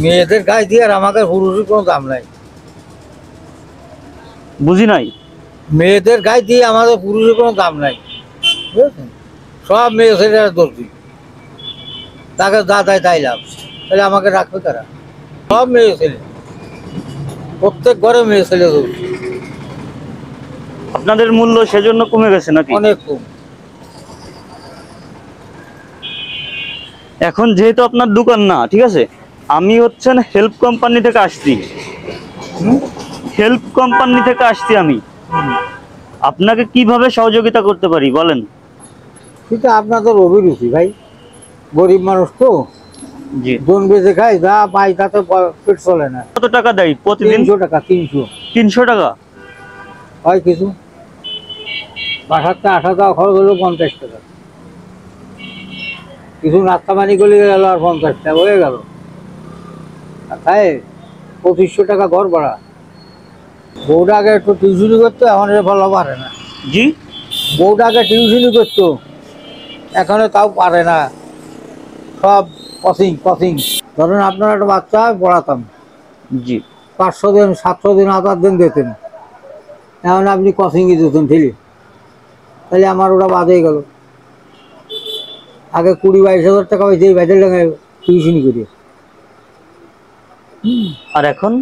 মেয়েদের গায়ে দিয়ে আর আমাদের পুরুষের কোনো দাম নাই। বুঝি নাই। মেয়েদের গায়ে দিয়ে আমাদের পুরুষের কোনো দাম নাই, বুঝেছেন? সব মেয়ে ছেলেরা দর্জি, তাকে যা দেয় তাই লাভ। তাহলে আমাকে রাখবে তারা? সব মেয়ে ছেলে, প্রত্যেক ঘরে মেয়ে ছেলে দর্জি। আপনাদের মূল্য সেজন্য কমে গেছে নাকি? অনেক কম। এখন যেহেতু আপনার দোকান না, ঠিক আছে, আমি হচ্ছেন হেল্প কোম্পানি থেকে আসছি। হেল্প কোম্পানি থেকে আসছি আমি। আপনাকে কিভাবে সহযোগিতা করতে পারি বলেন? কিন্তু আপনাদের অভিরুচি ভাই, গরিব মানুষ তো, জি। জন বেঁচে খাই, যা পাই তাতে পেট চলে না। কত টাকা দেয় প্রতিদিন? 300 টাকা। 300। 300 টাকা? হয় কিছু, বাসাতে আসা যাওয়া খরচ হলো 50 টাকা, কিছু নাস্তা পানি করে গেল আর 50 টাকা হয়ে গেল। আর তাই 2500 টাকা ঘর ভাড়া। বউটা আগে একটু টিউশনি করতো, এখন এর ভালো পারে না। জি। বউটা আগে টিউশনি করতো, এখন তাও পারে না, সব কোচিং কোচিং। ধরেন আপনার একটা বাচ্চা পড়াতাম, জি। 500 দিন 700 দিন 1000 দিন দিতেন, এখন আপনি কোচিংই দিতেন ঠিকই, তাহলে আমার ওটা বাদ হয়ে গেল। আগে 20-22 হাজার টাকা হয়েছে এই ব্যাটেল ডাঙায় টিউশনি করে, আর এখন?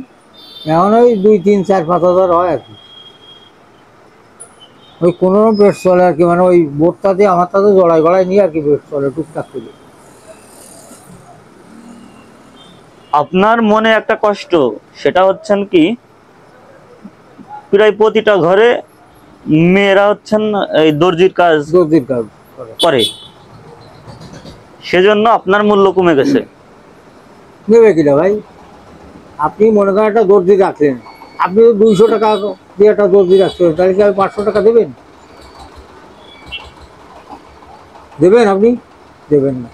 এখন ওই 2-3-4-5 হাজার হয় আর কি। ওই কোনো পেট চলে আর কি, মানে ওই বোর্ডটা দিয়ে আমার তাতে জড়াই গড়াই নিয়ে আর কি পেট চলে টুকটাক করে। আপনার মনে একটা কষ্ট, সেটা হচ্ছেন কি, প্রায় প্রতিটা ঘরে মেয়েরা হচ্ছেন এই দর্জির কাজ করে, সেজন্য আপনার মূল্য কমে গেছে। নেবে কিনা ভাই? আপনি মনে করেন একটা দর্জি রাখলেন, আপনি 200 টাকা দিয়ে একটা দর্জি রাখছেন, তাহলে কি আপনি 500 টাকা দেবেন? দেবেন আপনি? দেবেন না।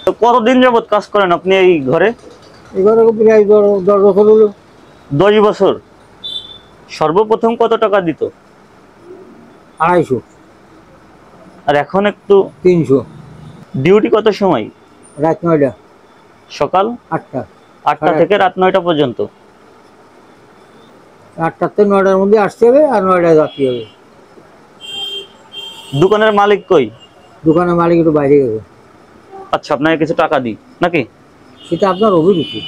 তো কতদিন যাবত কাজ করেন আপনি এই ঘরে? এবারে প্রায় 10 বছর হলো। 10 বছর। সর্বপ্রথম কত টাকা দিত? 250। আর এখন একটু? 300। ডিউটি কত সময়? রাত 9টা। সকাল 8টা। 8টা থেকে রাত 9টা পর্যন্ত। 8টা থেকে 9টার মধ্যে আসতে হবে আর 9টায় যাতে হবে। দোকানের মালিক কই? দোকানের মালিক একটু বাইরে গেছে। আচ্ছা, আপনাকে কিছু টাকা দিই নাকি? সেটা আপনার অভিরুচি,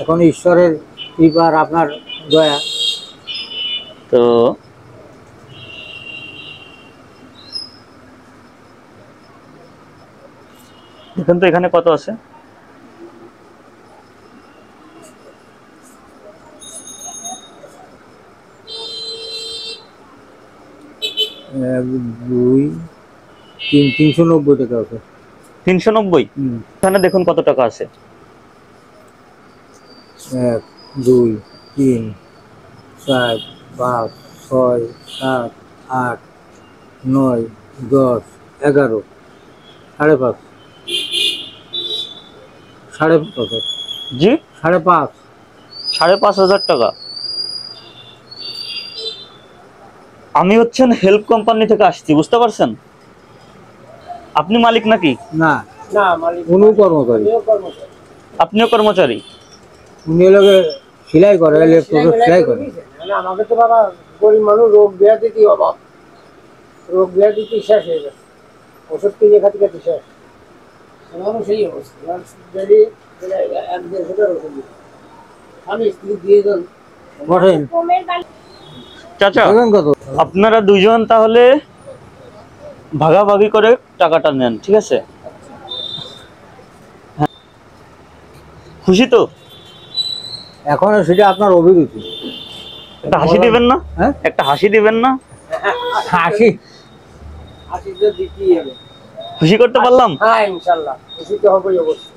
এখন ঈশ্বরের কৃপা আর আপনার দয়া। তো দেখুন তো এখানে কত আছে। 1 2 3 390 টাকা আছে। 390? এখানে দেখুন কত টাকা আছে। 1 2 3 4 5 6 7 8 9 10 11 5.5 5.5 জি? 5.5 5,500 টাকা। আমি হচ্ছেন হেল্প কোম্পানি থেকে আসছি, বুঝতে পারছেন? আপনি মালিক নাকি? না না, মালিক উনি কর্মচারী। আপনিও কর্মচারী? উনি এলাকে সেলাই করে, ইলেকট্রিক সেলাই করে। আমাকে তো বাবা গরিব মানুষ, রোগ ব্যাধি কি অভাব, রোগ ব্যাধি কি শেষ হয়ে গেছে, ওষুধ কিনে খাতে খাতে শেষ। আমারও সেই অবস্থা, যদি 1-1.5 টাকার ওষুধ দিই আমি স্ত্রী দিয়ে দেন বসেন। চাচা, আপনারা দুজন তাহলে ভাগাভাগি করে টাকাটা নেন, ঠিক আছে? খুশি তো? এখন সেটা আপনার অভিরুচি। একটা হাসি দিবেন না? হ্যাঁ, একটা হাসি দিবেন না? হাসি হাসি তো দিতেই হবে। খুশি করতে পারলাম? হ্যাঁ ইনশাআল্লাহ খুশি তো হবেই অবশ্যই।